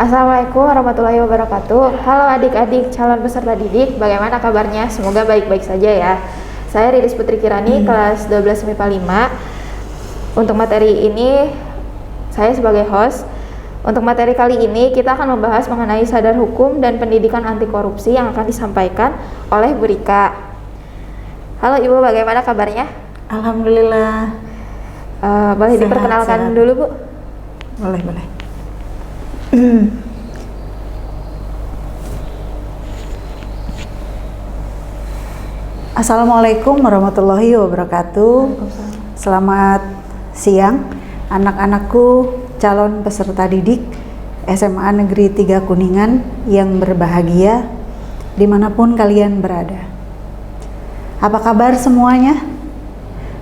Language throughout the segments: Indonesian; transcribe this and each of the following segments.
Assalamualaikum warahmatullahi wabarakatuh. Halo adik-adik calon peserta didik, bagaimana kabarnya? Semoga baik-baik saja ya. Saya Riris Putri Kirani, kelas 12 MIPA 5. Untuk materi ini, saya sebagai host. Untuk materi kali ini, kita akan membahas mengenai sadar hukum dan pendidikan anti korupsi yang akan disampaikan oleh Bu Rika. Halo Ibu, bagaimana kabarnya? Alhamdulillah. Boleh diperkenalkan dulu Bu? Boleh. Assalamualaikum warahmatullahi wabarakatuh. Selamat siang anak-anakku calon peserta didik SMA Negeri 3 Kuningan yang berbahagia dimanapun kalian berada. Apa kabar semuanya?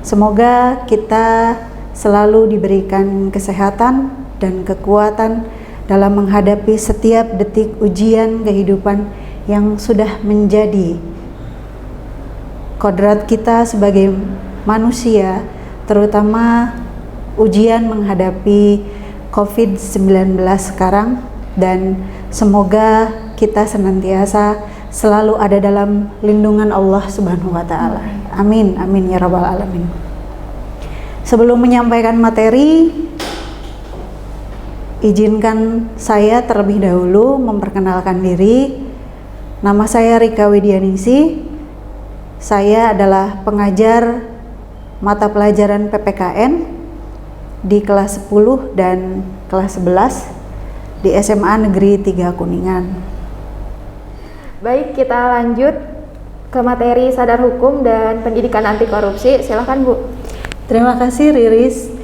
Semoga kita selalu diberikan kesehatan dan kekuatan dalam menghadapi setiap detik ujian kehidupan yang sudah menjadi kodrat kita sebagai manusia, terutama ujian menghadapi COVID-19 sekarang, dan semoga kita senantiasa selalu ada dalam lindungan Allah Subhanahu wa Ta'ala. Amin, amin ya Rabbal Alamin. Sebelum menyampaikan materi, izinkan saya terlebih dahulu memperkenalkan diri. Nama saya Rika Widianingsih. Saya adalah pengajar mata pelajaran PPKN di kelas 10 dan kelas 11 di SMA Negeri 3 Kuningan. Baik, kita lanjut ke materi sadar hukum dan pendidikan anti korupsi. Silakan Bu. Terima kasih Riris.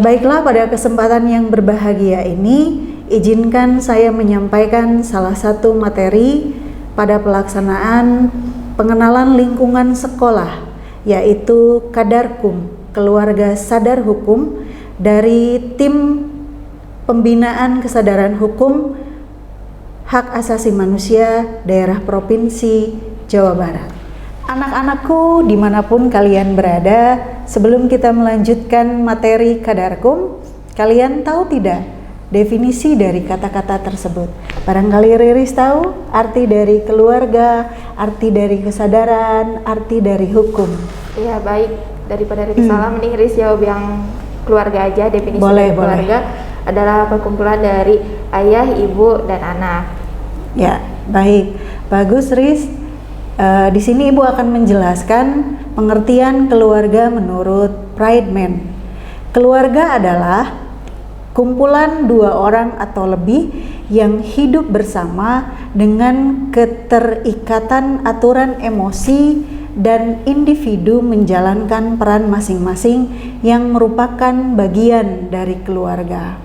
Baiklah, pada kesempatan yang berbahagia ini, izinkan saya menyampaikan salah satu materi pada pelaksanaan pengenalan lingkungan sekolah, yaitu Kadarkum, Keluarga Sadar Hukum, dari tim pembinaan kesadaran hukum hak asasi manusia daerah Provinsi Jawa Barat. Anak-anakku dimanapun kalian berada, sebelum kita melanjutkan materi Kadarkum, kalian tahu tidak definisi dari kata-kata tersebut? Barangkali Riris tahu arti dari keluarga, arti dari kesadaran, arti dari hukum. Iya, baik. Daripada Riris salah, mending Riris jawab yang keluarga aja. Definisi dari keluarga adalah perkumpulan dari ayah, ibu, dan anak. Ya, baik. Bagus, Riz. Di sini Ibu akan menjelaskan pengertian keluarga menurut Friedman. Keluarga adalah kumpulan dua orang atau lebih yang hidup bersama dengan keterikatan aturan emosi dan individu menjalankan peran masing-masing yang merupakan bagian dari keluarga.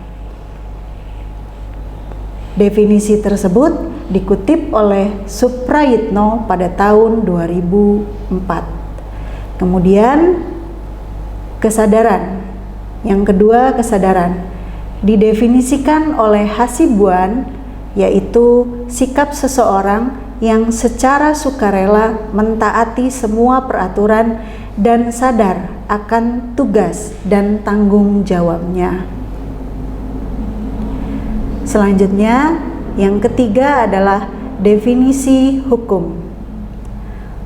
Definisi tersebut dikutip oleh Suprayitno pada tahun 2004. Kemudian kesadaran. Yang kedua, kesadaran didefinisikan oleh Hasibuan, yaitu sikap seseorang yang secara sukarela mentaati semua peraturan dan sadar akan tugas dan tanggung jawabnya. Selanjutnya, yang ketiga adalah definisi hukum.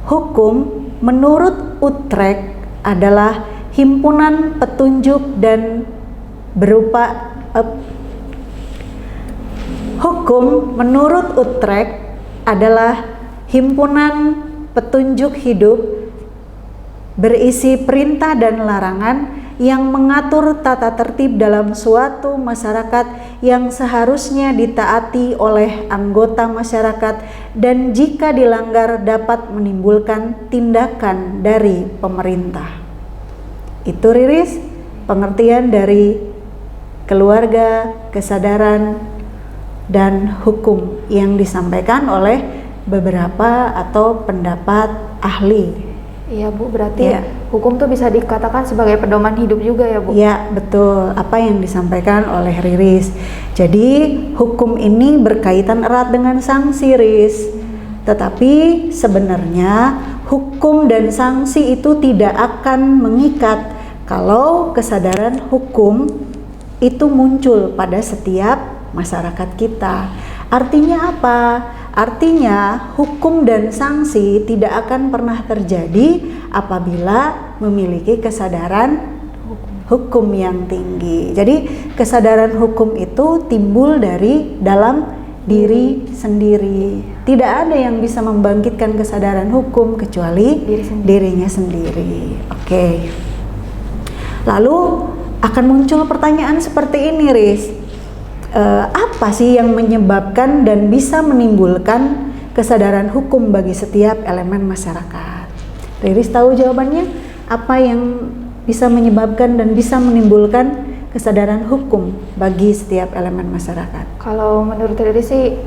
Hukum menurut Utrecht adalah himpunan petunjuk dan berupa hukum menurut Utrecht adalah himpunan petunjuk hidup berisi perintah dan larangan yang mengatur tata tertib dalam suatu masyarakat yang seharusnya ditaati oleh anggota masyarakat, dan jika dilanggar dapat menimbulkan tindakan dari pemerintah. Itu Riris, pengertian dari keluarga, kesadaran, dan hukum yang disampaikan oleh beberapa atau pendapat ahli. Iya Bu, berarti hukum tuh bisa dikatakan sebagai pedoman hidup juga ya Bu? Ya, betul, apa yang disampaikan oleh Riris. Jadi hukum ini berkaitan erat dengan sanksi, Riris. Tetapi sebenarnya hukum dan sanksi itu tidak akan mengikat kalau kesadaran hukum itu muncul pada setiap masyarakat kita. Artinya apa? Artinya hukum dan sanksi tidak akan pernah terjadi apabila memiliki kesadaran hukum yang tinggi. Jadi kesadaran hukum itu timbul dari dalam diri sendiri. Tidak ada yang bisa membangkitkan kesadaran hukum kecuali dirinya sendiri. Oke. Lalu akan muncul pertanyaan seperti ini, Riz. Apa sih yang menyebabkan dan bisa menimbulkan kesadaran hukum bagi setiap elemen masyarakat? Riris tahu jawabannya? Apa yang bisa menyebabkan dan bisa menimbulkan kesadaran hukum bagi setiap elemen masyarakat? Kalau menurut Riris sih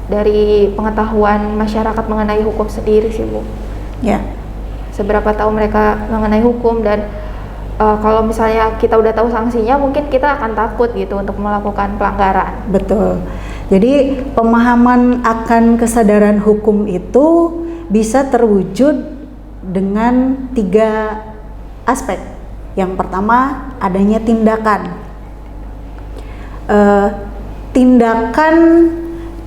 dari pengetahuan masyarakat mengenai hukum sendiri sih, Bu. Ya. Seberapa tahu mereka mengenai hukum, dan kalau misalnya kita udah tahu sanksinya, mungkin kita akan takut gitu untuk melakukan pelanggaran. Betul. Jadi pemahaman akan kesadaran hukum itu bisa terwujud dengan 3 aspek. Yang pertama, adanya tindakan.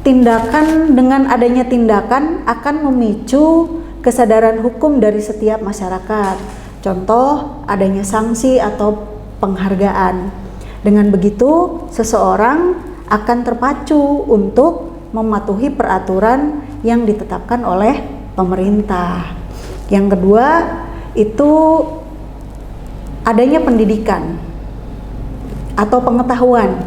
Tindakan dengan adanya tindakan akan memicu kesadaran hukum dari setiap masyarakat. Contoh, adanya sanksi atau penghargaan. Dengan begitu, seseorang akan terpacu untuk mematuhi peraturan yang ditetapkan oleh pemerintah. Yang kedua, itu adanya pendidikan atau pengetahuan.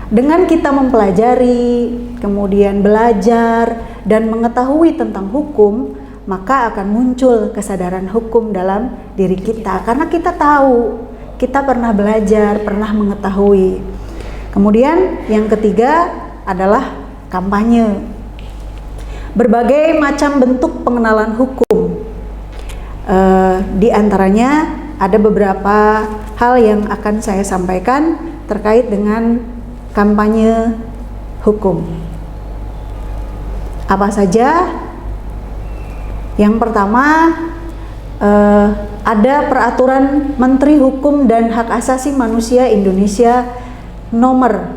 Dengan kita mempelajari, kemudian belajar dan mengetahui tentang hukum, maka akan muncul kesadaran hukum dalam diri kita karena kita tahu, kita pernah belajar, pernah mengetahui. Kemudian yang ketiga adalah kampanye. Berbagai macam bentuk pengenalan hukum. Di antaranya ada beberapa hal yang akan saya sampaikan terkait dengan kampanye hukum. Apa saja? Yang pertama, ada peraturan Menteri Hukum dan Hak Asasi Manusia Indonesia nomor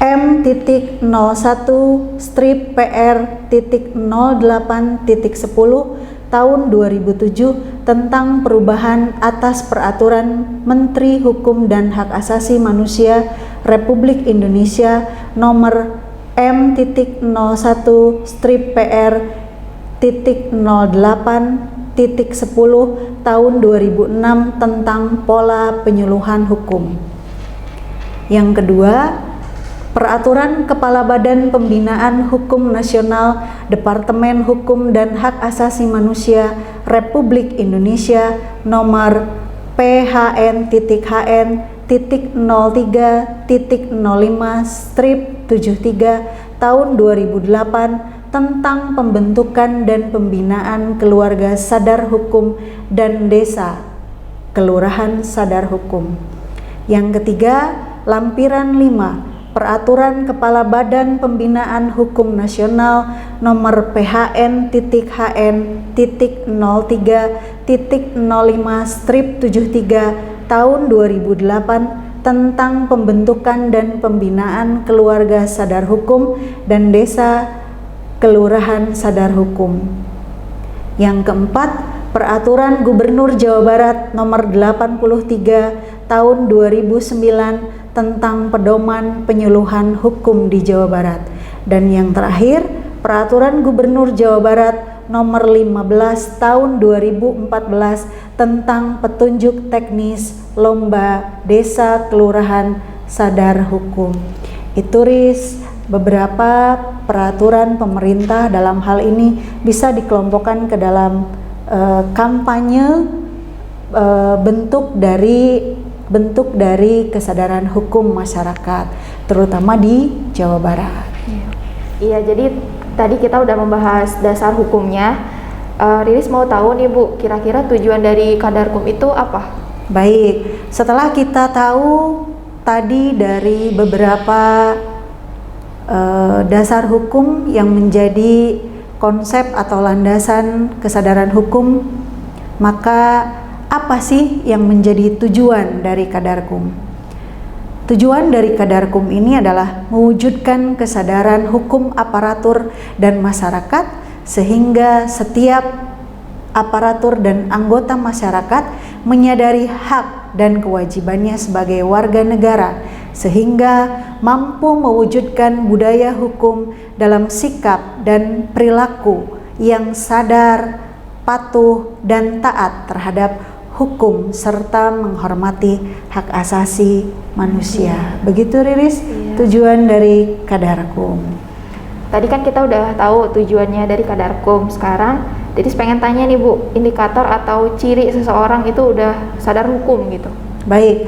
M.01/PR.08.10 tahun 2007 tentang perubahan atas peraturan Menteri Hukum dan Hak Asasi Manusia Republik Indonesia nomor M.PR.08.10 tahun 2006 tentang pola penyuluhan hukum. Yang kedua, Peraturan Kepala Badan Pembinaan Hukum Nasional Departemen Hukum dan Hak Asasi Manusia Republik Indonesia nomor PHN.THN.03.05/73 tahun 2008 tentang pembentukan dan pembinaan keluarga sadar hukum dan desa kelurahan sadar hukum. Yang ketiga, lampiran 5 Peraturan Kepala Badan Pembinaan Hukum Nasional nomor PHN.THN.03.05/73 tahun 2008 tentang pembentukan dan pembinaan keluarga sadar hukum dan desa kelurahan sadar hukum. Yang keempat, Peraturan Gubernur Jawa Barat nomor 83 tahun 2009 tentang pedoman penyuluhan hukum di Jawa Barat. Dan yang terakhir, Peraturan Gubernur Jawa Barat nomor 15 tahun 2014 tentang petunjuk teknis lomba desa kelurahan sadar hukum. Itu beberapa peraturan pemerintah dalam hal ini bisa dikelompokkan ke dalam kampanye bentuk dari kesadaran hukum masyarakat, terutama di Jawa Barat. Iya, jadi tadi kita udah membahas dasar hukumnya. Riris mau tahu nih, Bu, kira-kira tujuan dari Kadarkum itu apa? Baik, setelah kita tahu tadi dari beberapa dasar hukum yang menjadi konsep atau landasan kesadaran hukum, maka apa sih yang menjadi tujuan dari Kadarkum? Tujuan dari Kadarkum ini adalah mewujudkan kesadaran hukum aparatur dan masyarakat sehingga setiap aparatur dan anggota masyarakat menyadari hak dan kewajibannya sebagai warga negara sehingga mampu mewujudkan budaya hukum dalam sikap dan perilaku yang sadar, patuh, dan taat terhadap hukum serta menghormati hak asasi manusia. Begitu Riris, tujuan dari Kadarkum. Tadi kan kita udah tahu tujuannya dari Kadarkum. Sekarang Riris pengen tanya nih Bu, indikator atau ciri seseorang itu udah sadar hukum gitu. Baik,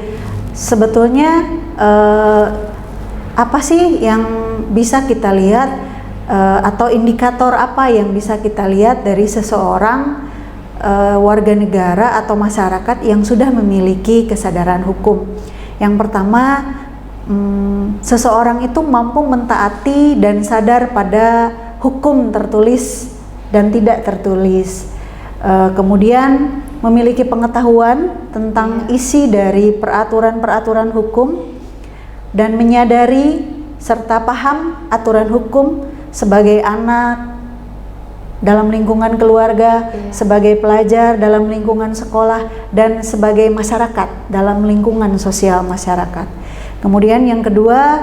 sebetulnya apa sih yang bisa kita lihat atau indikator apa yang bisa kita lihat dari seseorang warga negara atau masyarakat yang sudah memiliki kesadaran hukum? Yang pertama, seseorang itu mampu mentaati dan sadar pada hukum tertulis dan tidak tertulis. Kemudian memiliki pengetahuan tentang isi dari peraturan-peraturan hukum dan menyadari serta paham aturan hukum sebagai anak dalam lingkungan keluarga, sebagai pelajar dalam lingkungan sekolah, dan sebagai masyarakat dalam lingkungan sosial masyarakat. Kemudian yang kedua,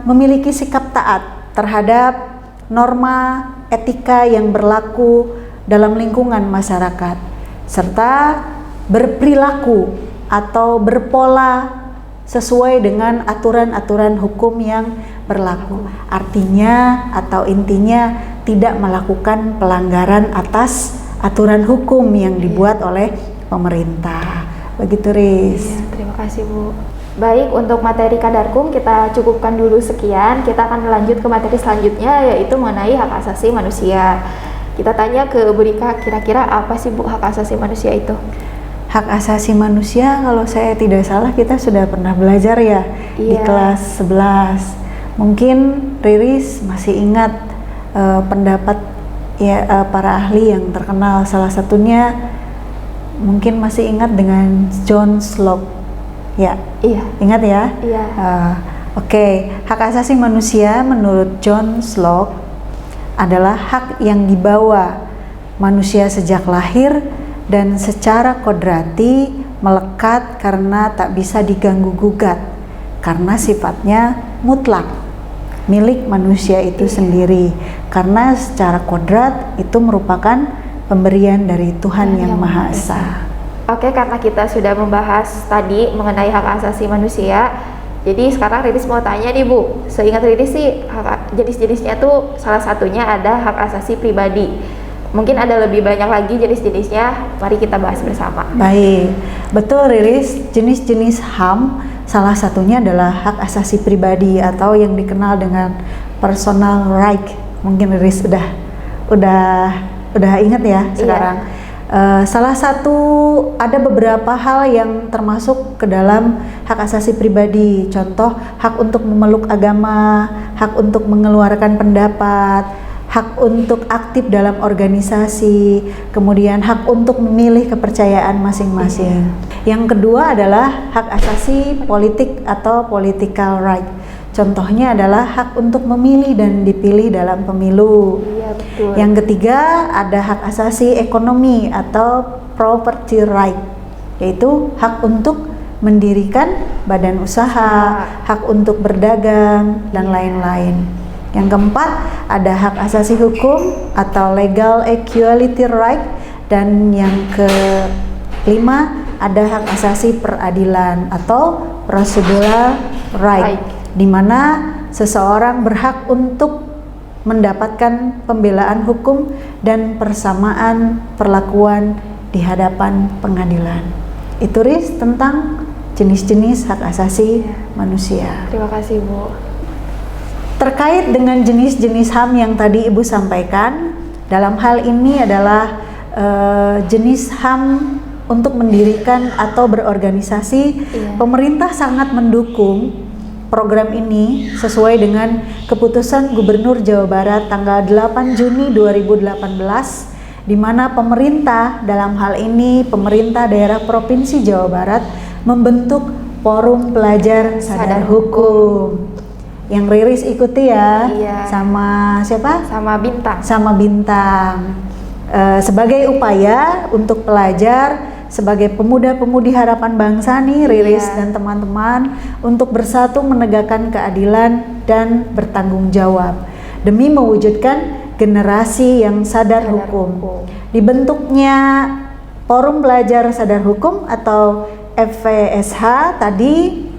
memiliki sikap taat terhadap norma etika yang berlaku dalam lingkungan masyarakat, serta berperilaku atau berpola sesuai dengan aturan-aturan hukum yang berlaku. Artinya atau intinya tidak melakukan pelanggaran atas aturan hukum yang dibuat oleh pemerintah. Begitu Riz. Ya, terima kasih Bu. Baik, untuk materi Kadarkum kita cukupkan dulu sekian. Kita akan lanjut ke materi selanjutnya, yaitu mengenai hak asasi manusia. Kita tanya ke Bu Rika, kira-kira apa sih Bu hak asasi manusia itu? Hak asasi manusia, kalau saya tidak salah kita sudah pernah belajar ya di kelas 11. Mungkin Riris masih ingat pendapat para ahli yang terkenal, salah satunya mungkin masih ingat dengan John Locke. Ya, ingat ya? Iya. Oke, hak asasi manusia menurut John Locke adalah hak yang dibawa manusia sejak lahir dan secara kodrati melekat karena tak bisa diganggu gugat karena sifatnya mutlak milik manusia itu sendiri, karena secara kodrat itu merupakan pemberian dari Tuhan yang Maha Esa. Oke, karena kita sudah membahas tadi mengenai hak asasi manusia, jadi sekarang Riris mau tanya nih Bu, seingat Riris sih jenis-jenisnya tuh salah satunya ada hak asasi pribadi. Mungkin ada lebih banyak lagi jenis-jenisnya, mari kita bahas bersama. Baik, betul Riris, jenis-jenis HAM salah satunya adalah hak asasi pribadi atau yang dikenal dengan personal right. Mungkin Riris udah ingat ya sekarang. Salah satu, ada beberapa hal yang termasuk ke dalam hak asasi pribadi. Contoh, hak untuk memeluk agama, hak untuk mengeluarkan pendapat, hak untuk aktif dalam organisasi, kemudian hak untuk memilih kepercayaan masing-masing. Yang kedua adalah hak asasi politik atau political right. Contohnya adalah hak untuk memilih dan dipilih dalam pemilu. Iya, betul. Yang ketiga ada hak asasi ekonomi atau property right, yaitu hak untuk mendirikan badan usaha, hak untuk berdagang, dan lain-lain. Yang keempat ada hak asasi hukum atau legal equality right, dan yang kelima ada hak asasi peradilan atau procedural right, di mana seseorang berhak untuk mendapatkan pembelaan hukum dan persamaan perlakuan di hadapan pengadilan. Itu Riz tentang jenis-jenis hak asasi manusia. Terima kasih Bu. Terkait dengan jenis-jenis HAM yang tadi Ibu sampaikan, dalam hal ini adalah jenis HAM untuk mendirikan atau berorganisasi. Pemerintah sangat mendukung program ini sesuai dengan keputusan Gubernur Jawa Barat tanggal 8 Juni 2018, di mana pemerintah, dalam hal ini pemerintah daerah Provinsi Jawa Barat, membentuk Forum Pelajar Sadar Hukum. Yang Riris ikuti ya. Iya. Sama siapa? Sama Bintang. Sama Bintang. Sebagai upaya untuk pelajar, sebagai pemuda-pemudi harapan bangsa nih, Riris Iya. dan teman-teman, untuk bersatu menegakkan keadilan dan bertanggung jawab demi mewujudkan generasi yang sadar hukum. Dibentuknya Forum Pelajar Sadar Hukum atau FPSH tadi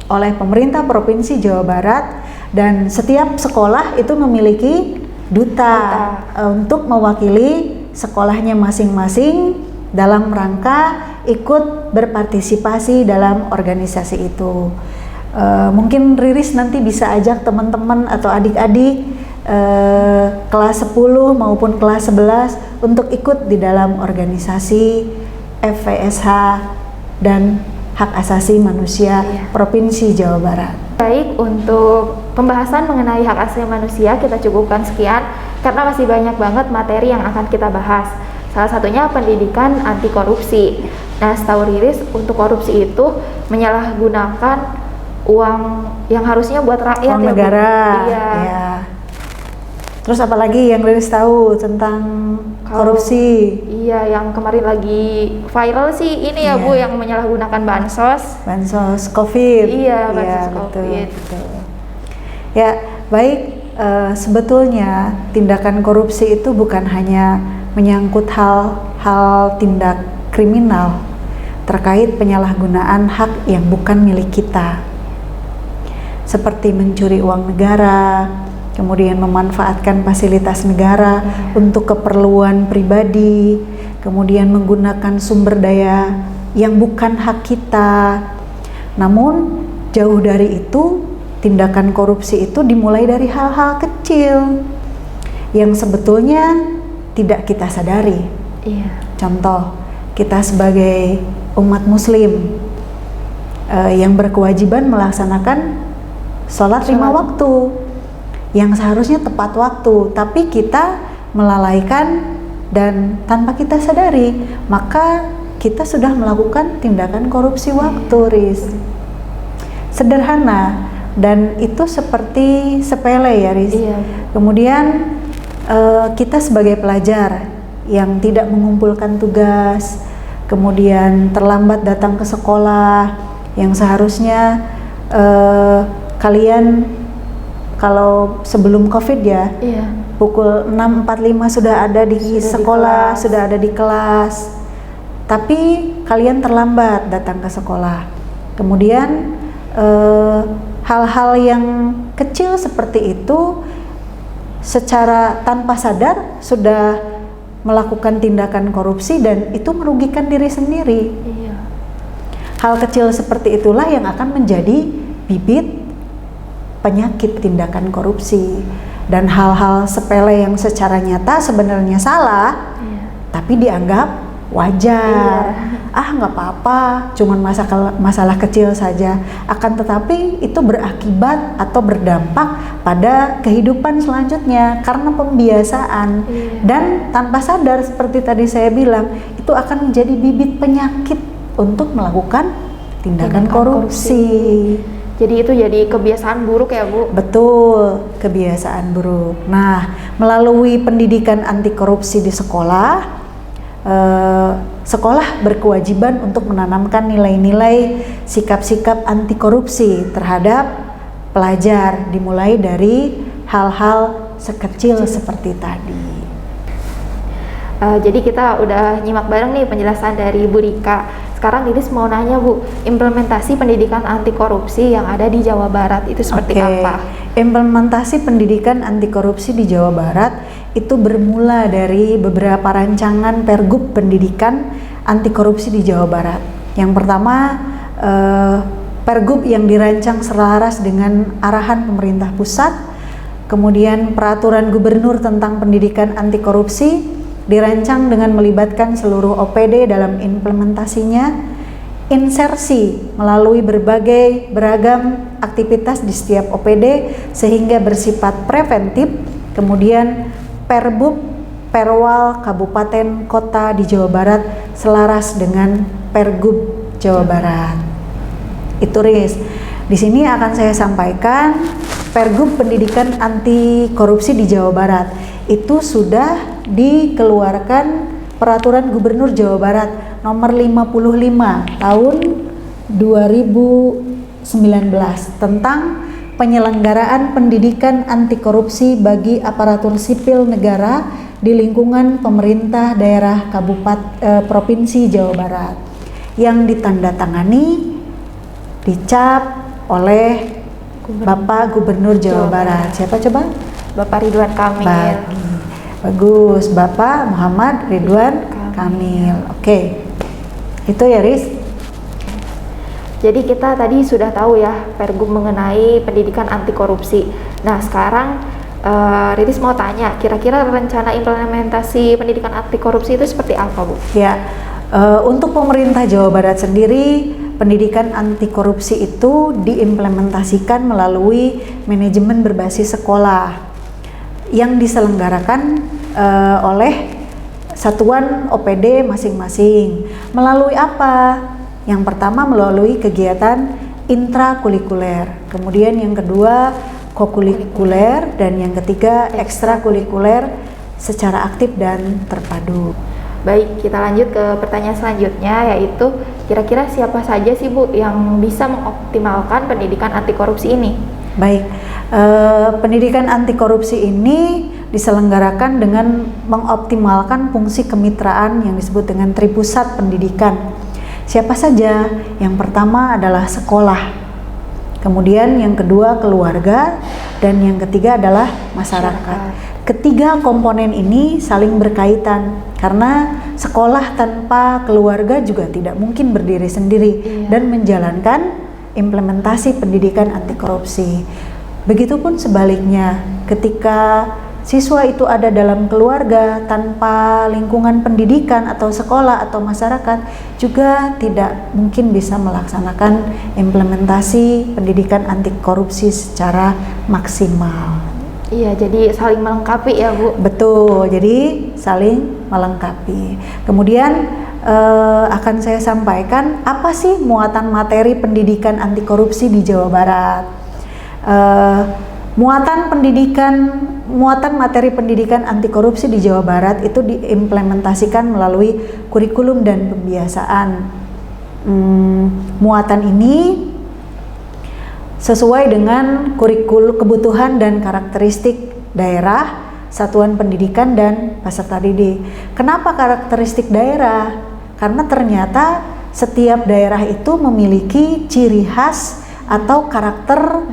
oleh pemerintah Provinsi Jawa Barat, dan setiap sekolah itu memiliki duta untuk mewakili sekolahnya masing-masing dalam rangka ikut berpartisipasi dalam organisasi itu. Mungkin Riris nanti bisa ajak teman-teman atau adik-adik kelas 10 maupun kelas 11 untuk ikut di dalam organisasi FPSH dan Hak Asasi Manusia Provinsi Jawa Barat. Baik, untuk pembahasan mengenai hak asasi manusia kita cukupkan sekian karena masih banyak banget materi yang akan kita bahas. Salah satunya pendidikan anti korupsi. Nah, setahu Riris, untuk korupsi itu menyalahgunakan uang yang harusnya buat rakyat, uang ya, negara. Bu? Iya. Ya. Terus apalagi yang Riris tahu tentang korupsi? Iya, yang kemarin lagi viral sih ini ya, Iya. Bu, yang menyalahgunakan bansos. Bansos COVID. Iya, bansos betul, COVID. betul. Ya, baik. Sebetulnya tindakan korupsi itu bukan hanya menyangkut hal tindak kriminal terkait penyalahgunaan hak yang bukan milik kita, seperti mencuri uang negara, kemudian memanfaatkan fasilitas negara untuk keperluan pribadi, kemudian menggunakan sumber daya yang bukan hak kita. Namun jauh dari itu, tindakan korupsi itu dimulai dari hal-hal kecil yang sebetulnya tidak kita sadari. Iya. Contoh, kita sebagai umat muslim yang berkewajiban melaksanakan sholat 5 waktu yang seharusnya tepat waktu, tapi kita melalaikan dan tanpa kita sadari, maka kita sudah melakukan tindakan korupsi waktu, Riz. Sederhana dan itu seperti sepele ya, Riz. Iya. Kemudian kita sebagai pelajar yang tidak mengumpulkan tugas, kemudian terlambat datang ke sekolah, yang seharusnya kalian kalau sebelum COVID ya, Iya. pukul 6.45 sudah ada di sekolah, sudah ada di kelas. Tapi kalian terlambat datang ke sekolah. Kemudian hal-hal yang kecil seperti itu secara tanpa sadar sudah melakukan tindakan korupsi dan itu merugikan diri sendiri. Iya. Hal kecil seperti itulah yang akan menjadi bibit penyakit tindakan korupsi, dan hal-hal sepele yang secara nyata sebenarnya salah, tapi dianggap wajar. Nggak apa-apa, cuman masalah kecil saja. Akan tetapi itu berakibat atau berdampak pada kehidupan selanjutnya karena pembiasaan. Dan tanpa sadar seperti tadi saya bilang, itu akan menjadi bibit penyakit untuk melakukan tindakan korupsi. Jadi itu jadi kebiasaan buruk ya, Bu? Betul, kebiasaan buruk. Nah, melalui pendidikan anti korupsi di sekolah, sekolah berkewajiban untuk menanamkan nilai-nilai sikap-sikap anti korupsi terhadap pelajar, dimulai dari hal-hal sekecil seperti tadi. Jadi kita udah nyimak bareng nih penjelasan dari Bu Rika. Sekarang Lilis mau nanya, Bu, implementasi pendidikan anti korupsi yang ada di Jawa Barat itu seperti apa? Implementasi pendidikan anti korupsi di Jawa Barat itu bermula dari beberapa rancangan Pergub pendidikan anti korupsi di Jawa Barat. Yang pertama, Pergub yang dirancang selaras dengan arahan pemerintah pusat, kemudian peraturan gubernur tentang pendidikan anti korupsi dirancang dengan melibatkan seluruh OPD dalam implementasinya, insersi melalui beragam aktivitas di setiap OPD sehingga bersifat preventif, kemudian Perbub Perwal Kabupaten Kota di Jawa Barat selaras dengan Pergub Jawa Barat. Itu Riz. Di sini akan saya sampaikan Pergub Pendidikan Anti Korupsi di Jawa Barat. Itu sudah dikeluarkan Peraturan Gubernur Jawa Barat nomor 55 tahun 2019 tentang penyelenggaraan pendidikan anti korupsi bagi aparatur sipil negara di lingkungan pemerintah daerah Provinsi Jawa Barat, yang ditandatangani, dicap oleh Bapak Gubernur Jawa Barat. Siapa coba? Bapak Ridwan Kamil. Bagus, Bapak Muhammad Ridwan Kamil. Oke. Itu ya, Riz. Jadi kita tadi sudah tahu ya Pergub mengenai pendidikan anti korupsi. Nah, sekarang Riris mau tanya, kira-kira rencana implementasi pendidikan anti korupsi itu seperti apa, Bu? Ya, untuk pemerintah Jawa Barat sendiri, pendidikan anti korupsi itu diimplementasikan melalui manajemen berbasis sekolah yang diselenggarakan oleh satuan OPD masing-masing. Melalui apa? Yang pertama melalui kegiatan intrakurikuler, kemudian yang kedua kokurikuler, dan yang ketiga ekstrakurikuler secara aktif dan terpadu. Baik, kita lanjut ke pertanyaan selanjutnya, yaitu kira-kira siapa saja sih Bu yang bisa mengoptimalkan pendidikan anti korupsi ini? Baik, pendidikan anti korupsi ini diselenggarakan dengan mengoptimalkan fungsi kemitraan yang disebut dengan Tripusat Pendidikan. Siapa saja? Yang pertama adalah sekolah, kemudian yang kedua keluarga, dan yang ketiga adalah masyarakat. Ketiga komponen ini saling berkaitan karena sekolah tanpa keluarga juga tidak mungkin berdiri sendiri dan menjalankan implementasi pendidikan anti korupsi. Begitupun sebaliknya, ketika siswa itu ada dalam keluarga tanpa lingkungan pendidikan atau sekolah atau masyarakat, juga tidak mungkin bisa melaksanakan implementasi pendidikan anti korupsi secara maksimal. Iya, jadi saling melengkapi ya, Bu. Betul, jadi saling melengkapi. Kemudian akan saya sampaikan apa sih muatan materi pendidikan anti korupsi di Jawa Barat. Muatan materi pendidikan anti korupsi di Jawa Barat itu diimplementasikan melalui kurikulum dan pembiasaan. Muatan ini sesuai dengan kebutuhan dan karakteristik daerah, satuan pendidikan, dan peserta didik. Kenapa karakteristik daerah? Karena ternyata setiap daerah itu memiliki ciri khas atau karakter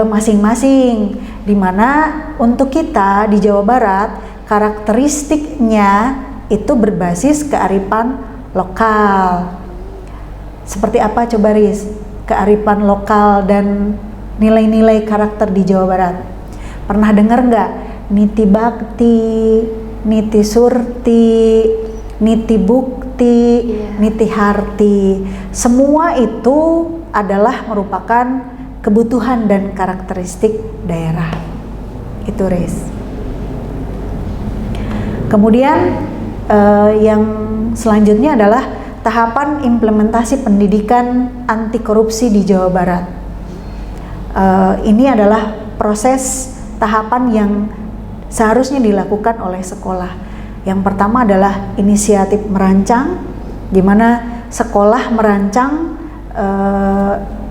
masing-masing, di mana untuk kita di Jawa Barat karakteristiknya itu berbasis kearifan lokal. Seperti apa coba Riz? Kearifan lokal dan nilai-nilai karakter di Jawa Barat. Pernah dengar nggak? Niti Bakti, Niti Surti, Niti Bukti, Niti Harti. Semua itu adalah merupakan kebutuhan dan karakteristik daerah. Itu Riz. Kemudian yang selanjutnya adalah tahapan implementasi pendidikan anti korupsi di Jawa Barat. Ini adalah proses tahapan yang seharusnya dilakukan oleh sekolah. Yang pertama adalah inisiatif merancang, di mana sekolah merancang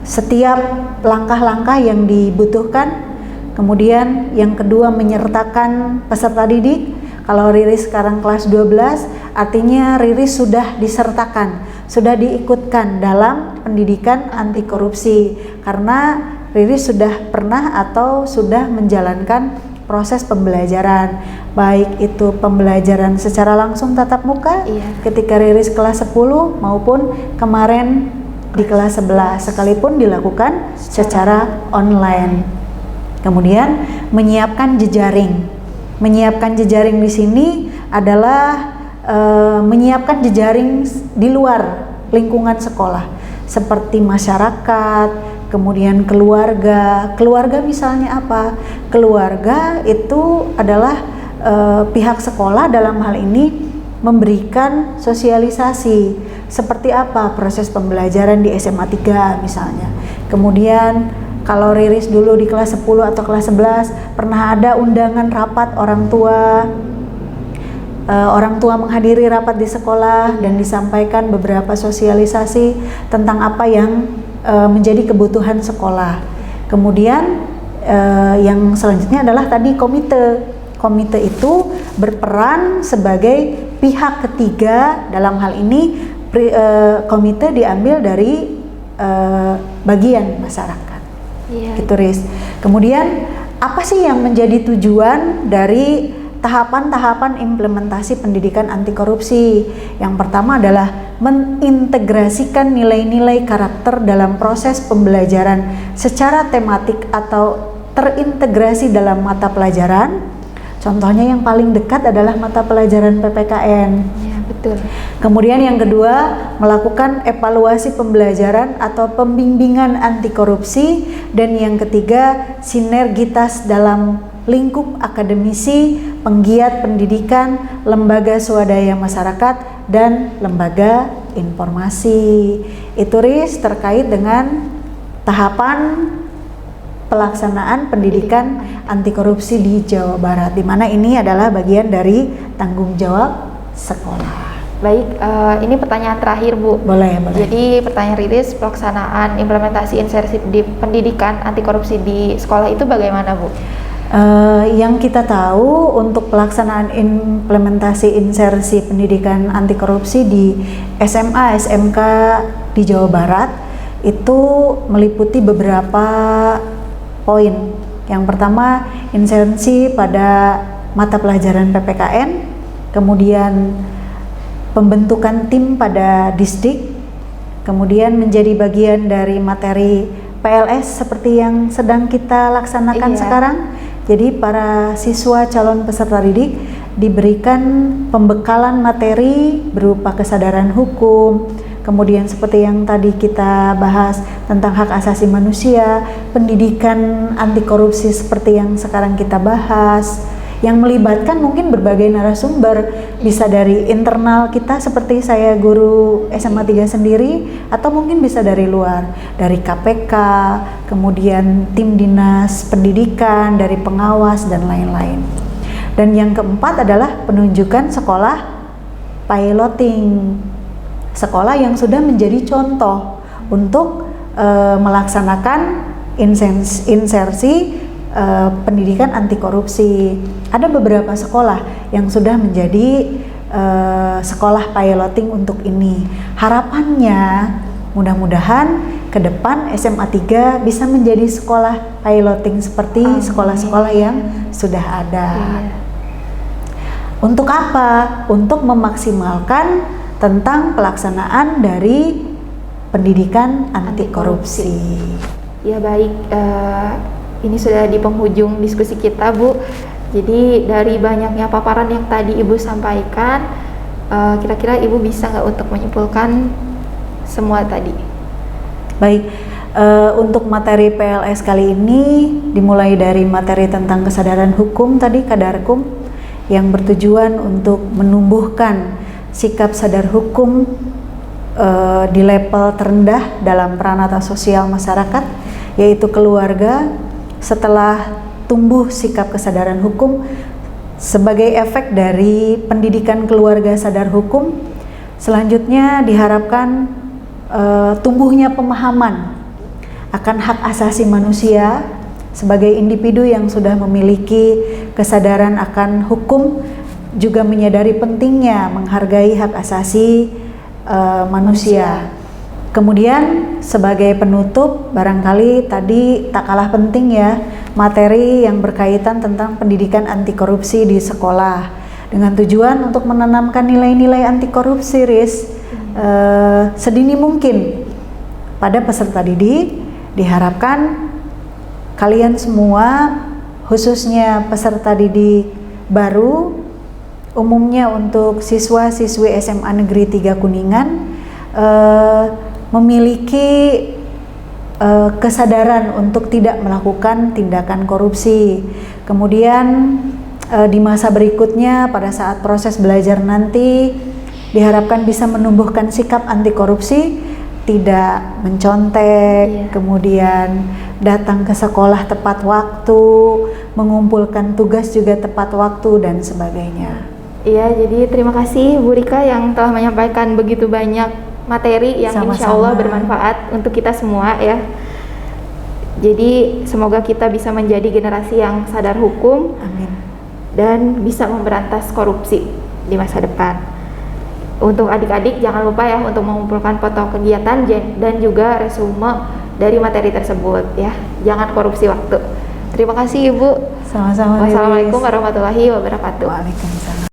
setiap langkah-langkah yang dibutuhkan. Kemudian yang kedua menyertakan peserta didik. Kalau Riris sekarang kelas 12, artinya Riris sudah disertakan, sudah diikutkan dalam pendidikan anti korupsi karena Riris sudah pernah atau sudah menjalankan proses pembelajaran, baik itu pembelajaran secara langsung tatap muka ketika Riris kelas 10 maupun kemarin di kelas 11 sekalipun dilakukan secara online. Kemudian menyiapkan jejaring. Menyiapkan jejaring di sini adalah menyiapkan jejaring di luar lingkungan sekolah seperti masyarakat, kemudian keluarga. Keluarga misalnya apa? Keluarga itu adalah pihak sekolah dalam hal ini memberikan sosialisasi seperti apa proses pembelajaran di SMA 3 misalnya. Kemudian kalau Riris dulu di kelas 10 atau kelas 11 pernah ada undangan rapat orang tua menghadiri rapat di sekolah dan disampaikan beberapa sosialisasi tentang apa yang menjadi kebutuhan sekolah. Kemudian yang selanjutnya adalah tadi komite. Komite itu berperan sebagai pihak ketiga, dalam hal ini komite diambil dari bagian masyarakat. Gitu, Riz. Kemudian apa sih yang menjadi tujuan dari tahapan-tahapan implementasi pendidikan anti korupsi? Yang pertama adalah mengintegrasikan nilai-nilai karakter dalam proses pembelajaran secara tematik atau terintegrasi dalam mata pelajaran. Contohnya yang paling dekat adalah mata pelajaran PPKN. Ya, betul. Kemudian yang kedua, melakukan evaluasi pembelajaran atau pembimbingan anti korupsi. Dan yang ketiga, sinergitas dalam lingkup akademisi, penggiat pendidikan, lembaga swadaya masyarakat, dan lembaga informasi. Itu, Riz, terkait dengan tahapan pelaksanaan pendidikan anti korupsi di Jawa Barat, di mana ini adalah bagian dari tanggung jawab sekolah. Baik, ini pertanyaan terakhir, Bu. Boleh. Jadi pertanyaan Riris, pelaksanaan implementasi insersi pendidikan anti korupsi di sekolah itu bagaimana, Bu? Yang kita tahu untuk pelaksanaan implementasi insersi pendidikan anti korupsi di SMA, SMK di Jawa Barat itu meliputi beberapa poin. Yang pertama, insersi pada mata pelajaran PPKN, kemudian pembentukan tim pada distrik, kemudian menjadi bagian dari materi PLS seperti yang sedang kita laksanakan sekarang. Jadi para siswa calon peserta didik diberikan pembekalan materi berupa kesadaran hukum, kemudian seperti yang tadi kita bahas tentang hak asasi manusia, pendidikan anti korupsi seperti yang sekarang kita bahas, yang melibatkan mungkin berbagai narasumber, bisa dari internal kita seperti saya guru SMA 3 sendiri, atau mungkin bisa dari luar, dari KPK, kemudian tim dinas pendidikan, dari pengawas, dan lain-lain. Dan yang keempat adalah penunjukan sekolah piloting, sekolah yang sudah menjadi contoh untuk melaksanakan insersi pendidikan anti korupsi. Ada beberapa sekolah yang sudah menjadi sekolah piloting untuk ini. Harapannya mudah-mudahan ke depan SMA 3 bisa menjadi sekolah piloting seperti sekolah-sekolah yang sudah ada. Untuk apa? Untuk memaksimalkan tentang pelaksanaan dari pendidikan anti korupsi. Ya baik, ini sudah di penghujung diskusi kita, Bu. Jadi dari banyaknya paparan yang tadi Ibu sampaikan, kira-kira Ibu bisa nggak untuk menyimpulkan semua tadi? Baik, untuk materi PLS kali ini dimulai dari materi tentang kesadaran hukum tadi, Kadarkum, yang bertujuan untuk menumbuhkan sikap sadar hukum di level terendah dalam peranata sosial masyarakat, yaitu keluarga. Setelah tumbuh sikap kesadaran hukum sebagai efek dari pendidikan keluarga sadar hukum, selanjutnya diharapkan tumbuhnya pemahaman akan hak asasi manusia sebagai individu yang sudah memiliki kesadaran akan hukum, juga menyadari pentingnya menghargai hak asasi manusia. Kemudian sebagai penutup, barangkali tadi tak kalah penting ya, materi yang berkaitan tentang pendidikan anti korupsi di sekolah dengan tujuan untuk menanamkan nilai-nilai anti korupsi, Riz, sedini mungkin pada peserta didik. Diharapkan kalian semua, khususnya peserta didik baru, umumnya untuk siswa-siswi SMA Negeri 3 Kuningan, memiliki kesadaran untuk tidak melakukan tindakan korupsi. Kemudian di masa berikutnya pada saat proses belajar nanti diharapkan bisa menumbuhkan sikap anti korupsi, tidak mencontek, kemudian datang ke sekolah tepat waktu, mengumpulkan tugas juga tepat waktu dan sebagainya. Iya, jadi terima kasih Bu Rika yang telah menyampaikan begitu banyak materi yang insya Allah bermanfaat untuk kita semua ya. Jadi semoga kita bisa menjadi generasi yang sadar hukum. Amin. Dan bisa memberantas korupsi di masa depan. Untuk adik-adik jangan lupa ya untuk mengumpulkan foto kegiatan dan juga resume dari materi tersebut ya. Jangan korupsi waktu. Terima kasih Ibu. Sama-sama. Wassalamualaikum warahmatullahi wabarakatuh. Waalaikumsalam.